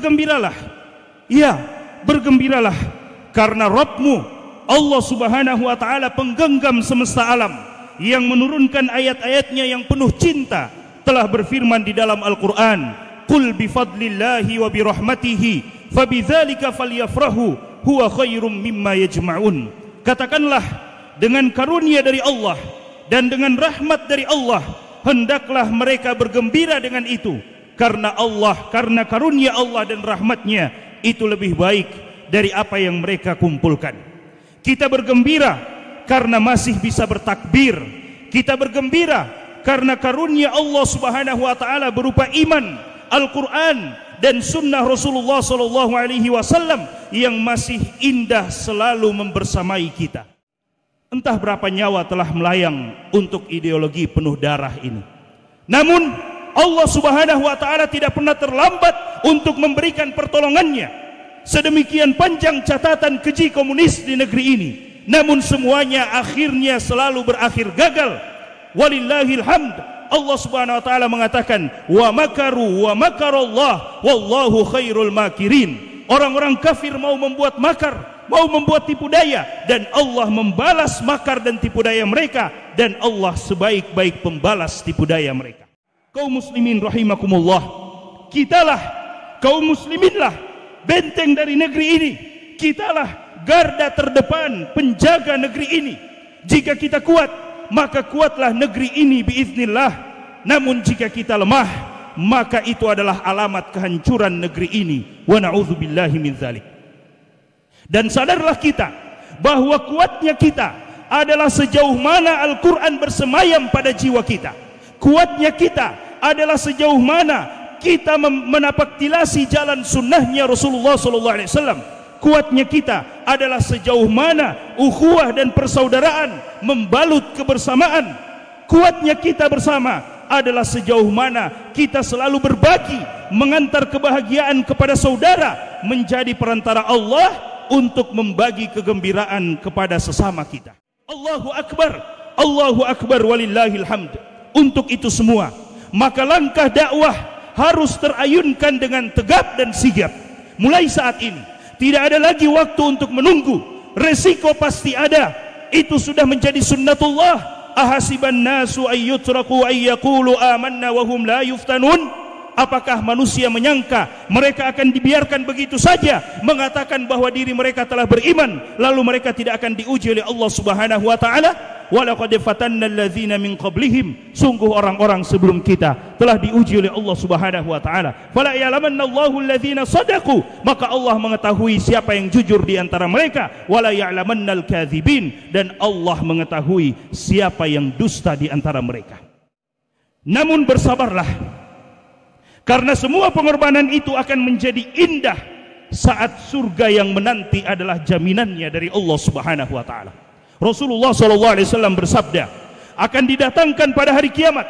bergembiralah. Ya, bergembiralah karena Rabbmu Allah Subhanahu wa taala penggenggam semesta alam yang menurunkan ayat-ayatnya yang penuh cinta telah berfirman di dalam Al-Qur'an, "Qul bi fadlillahi wa bi rahmatihi fabidzalika falyafrahu huwa khairum mimma yajma'un." Katakanlah, dengan karunia dari Allah dan dengan rahmat dari Allah hendaklah mereka bergembira dengan itu, karena karunia Allah dan rahmatnya itu lebih baik dari apa yang mereka kumpulkan. Kita bergembira karena masih bisa bertakbir. Kita bergembira karena karunia Allah Subhanahu wa taala berupa iman, Al-Quran dan sunnah Rasulullah sallallahu alaihi wasallam yang masih indah selalu membersamai kita. Entah berapa nyawa telah melayang untuk ideologi penuh darah ini. Namun Allah Subhanahu wa taala tidak pernah terlambat untuk memberikan pertolongannya. Sedemikian panjang catatan keji komunis di negeri ini, namun semuanya akhirnya selalu berakhir gagal. Walillahil hamd. Allah Subhanahu wa taala mengatakan, "Wa makaru wa makarallah wallahu khairul makirin." Orang-orang kafir mau membuat makar, mau membuat tipu daya, dan Allah membalas makar dan tipu daya mereka, dan Allah sebaik-baik pembalas tipu daya mereka. Kaum muslimin rahimakumullah, kitalah kaum musliminlah benteng dari negeri ini. Kitalah garda terdepan penjaga negeri ini. Jika kita kuat, maka kuatlah negeri ini biiznillah. Namun jika kita lemah, maka itu adalah alamat kehancuran negeri ini. Wa na'udzubillahi min dzalik. Dan sadarlah kita bahwa kuatnya kita adalah sejauh mana Al-Quran bersemayam pada jiwa kita. Kuatnya kita adalah sejauh mana kita menapaktilasi jalan sunnahnya Rasulullah SAW. Kuatnya kita adalah sejauh mana ukhuwah dan persaudaraan membalut kebersamaan. Kuatnya kita bersama adalah sejauh mana kita selalu berbagi, mengantar kebahagiaan kepada saudara, menjadi perantara Allah untuk membagi kegembiraan kepada sesama kita. Allahu Akbar walillahil hamd. Untuk itu semua, maka langkah dakwah harus terayunkan dengan tegap dan sigap. Mulai saat ini tidak ada lagi waktu untuk menunggu. Resiko pasti ada. Itu sudah menjadi sunnatullah. Ahasiban nasu ayyutraku ayyaqulu amanna wa hum la yuftanun. Apakah manusia menyangka mereka akan dibiarkan begitu saja mengatakan bahwa diri mereka telah beriman, lalu mereka tidak akan diuji oleh Allah Subhanahu wa taala? Walaqad fatanna alladzina min qablihim. Sungguh orang-orang sebelum kita telah diuji oleh Allah Subhanahu wa taala. Fala ya'lamanna Allahu alladzina sadaqu. Maka Allah mengetahui siapa yang jujur di antara mereka. Wala ya'lamannal kadzibin. Dan Allah mengetahui siapa yang dusta di antara mereka. Namun bersabarlah, karena semua pengorbanan itu akan menjadi indah saat surga yang menanti adalah jaminannya dari Allah Subhanahu wa taala. Rasulullah SAW bersabda, akan didatangkan pada hari kiamat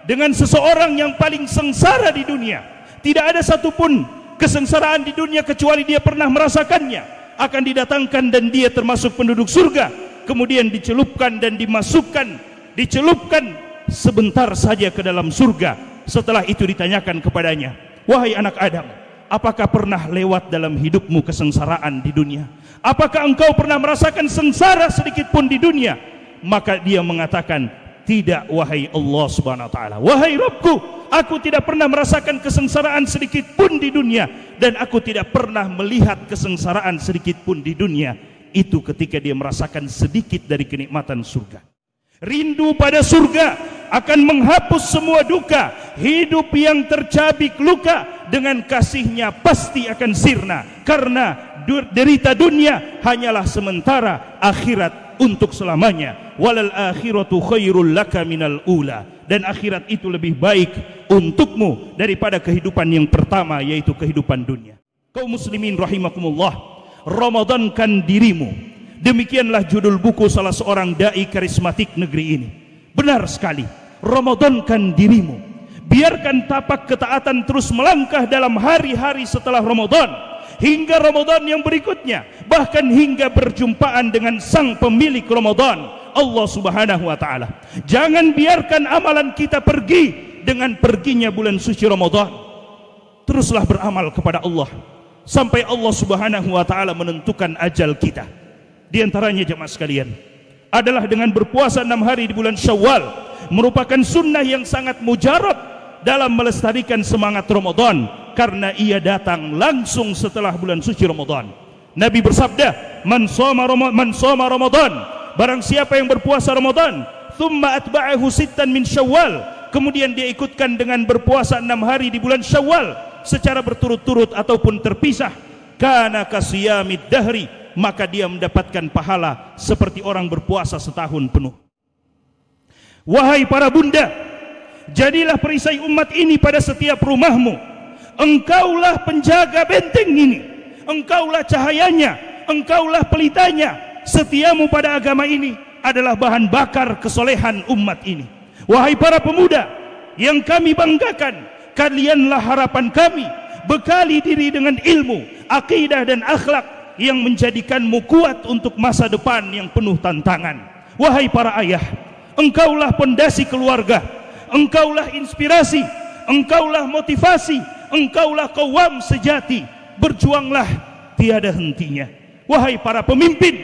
dengan seseorang yang paling sengsara di dunia. Tidak ada satupun kesengsaraan di dunia kecuali dia pernah merasakannya. Akan didatangkan dan dia termasuk penduduk surga. Kemudian dicelupkan dan dicelupkan sebentar saja ke dalam surga. Setelah itu ditanyakan kepadanya, "Wahai anak Adam, apakah pernah lewat dalam hidupmu kesengsaraan di dunia? Apakah engkau pernah merasakan sengsara sedikit pun di dunia?" Maka dia mengatakan, "Tidak wahai Allah Subhanahu wa taala. Wahai Rabbku, aku tidak pernah merasakan kesengsaraan sedikit pun di dunia, dan aku tidak pernah melihat kesengsaraan sedikit pun di dunia." Itu ketika dia merasakan sedikit dari kenikmatan surga. Rindu pada surga akan menghapus semua duka. Hidup yang tercabik luka dengan kasihnya pasti akan sirna. Karena derita dunia hanyalah sementara, akhirat untuk selamanya. Walal akhiratu khairul laka minal ula. Dan akhirat itu lebih baik untukmu daripada kehidupan yang pertama, yaitu kehidupan dunia. Kaum muslimin rahimakumullah, Ramadankan dirimu. Demikianlah judul buku salah seorang dai karismatik negeri ini. Benar sekali, Ramadankan dirimu. Biarkan tapak ketaatan terus melangkah dalam hari-hari setelah Ramadan, hingga Ramadan yang berikutnya, bahkan hingga berjumpaan dengan sang pemilik Ramadan, Allah Subhanahu wa taala. Jangan biarkan amalan kita pergi dengan perginya bulan suci Ramadan. teruslah beramal kepada Allah sampai Allah Subhanahu wa taala menentukan ajal kita. Di antaranya jemaah sekalian adalah dengan berpuasa 6 hari di bulan Syawal, merupakan sunnah yang sangat mujarab dalam melestarikan semangat Ramadan karena ia datang langsung setelah bulan suci Ramadan. Nabi bersabda, man shoma Ramadan, barang siapa yang berpuasa Ramadan, thumma atba'ahu sittan min Syawal, kemudian dia ikutkan dengan berpuasa 6 hari di bulan Syawal secara berturut-turut ataupun terpisah, kana kasiyamid dahri, maka dia mendapatkan pahala seperti orang berpuasa setahun penuh. Wahai para bunda, jadilah perisai umat ini pada setiap rumahmu. Engkaulah penjaga benteng ini, engkaulah cahayanya, engkaulah pelitanya. Setiamu pada agama ini adalah bahan bakar kesolehan umat ini. Wahai para pemuda yang kami banggakan, kalianlah harapan kami. Bekali diri dengan ilmu, akidah dan akhlak yang menjadikanmu kuat untuk masa depan yang penuh tantangan. Wahai para ayah, engkaulah pondasi keluarga, engkaulah inspirasi, engkaulah motivasi, engkaulah qawam sejati. Berjuanglah tiada hentinya. Wahai para pemimpin,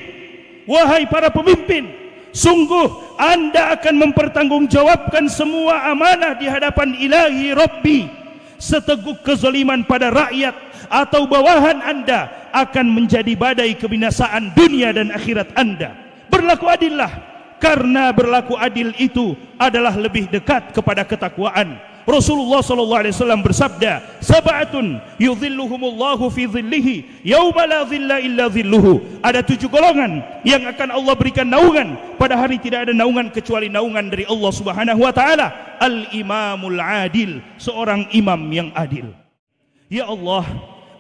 sungguh Anda akan mempertanggungjawabkan semua amanah di hadapan Ilahi Rabbi. Seteguk kezaliman pada rakyat atau bawahan Anda akan menjadi badai kebinasaan dunia dan akhirat Anda. Berlaku adillah, karena berlaku adil itu adalah lebih dekat kepada ketakwaan. Rasulullah SAW bersabda, sab'atun yudhilluhumullahu fi dhillihi yauma la dhilla illa dhilluhu. Ada 7 golongan yang akan Allah berikan naungan pada hari tidak ada naungan kecuali naungan dari Allah Subhanahu wa taala. Al-imamul adil, seorang imam yang adil. Ya Allah,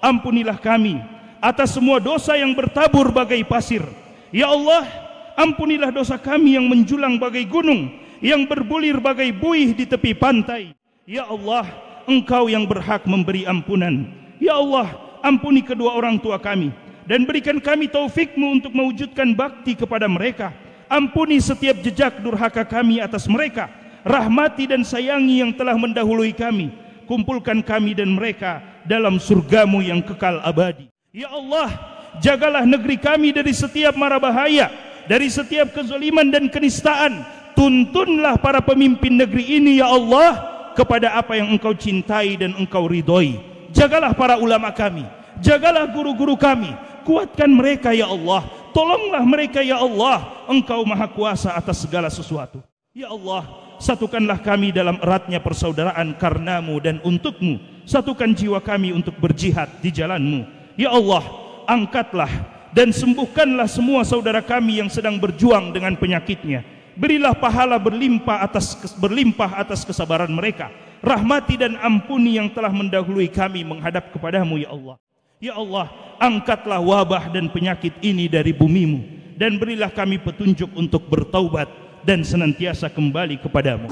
ampunilah kami atas semua dosa yang bertabur bagai pasir. Ya Allah, ampunilah dosa kami yang menjulang bagai gunung, yang berbulir bagai buih di tepi pantai. Ya Allah, Engkau yang berhak memberi ampunan. Ya Allah, ampuni kedua orang tua kami dan berikan kami taufik-Mu untuk mewujudkan bakti kepada mereka. Ampuni setiap jejak durhaka kami atas mereka. Rahmati dan sayangi yang telah mendahului kami. Kumpulkan kami dan mereka dalam surga-Mu yang kekal abadi. Ya Allah, jagalah negeri kami dari setiap mara bahaya, dari setiap kezaliman dan kenistaan. Tuntunlah para pemimpin negeri ini ya Allah kepada apa yang Engkau cintai dan Engkau ridhoi. Jagalah para ulama kami, jagalah guru-guru kami, kuatkan mereka ya Allah, tolonglah mereka ya Allah. Engkau maha kuasa atas segala sesuatu. Ya Allah, satukanlah kami dalam eratnya persaudaraan karena-Mu dan untuk-Mu. Satukan jiwa kami untuk berjihad di jalan-Mu. Ya Allah, angkatlah dan sembuhkanlah semua saudara kami yang sedang berjuang dengan penyakitnya. Berilah pahala berlimpah atas kesabaran mereka. Rahmati dan ampuni yang telah mendahului kami menghadap kepadamu ya Allah. Ya Allah, angkatlah wabah dan penyakit ini dari bumi-Mu dan berilah kami petunjuk untuk bertaubat dan senantiasa kembali kepadamu.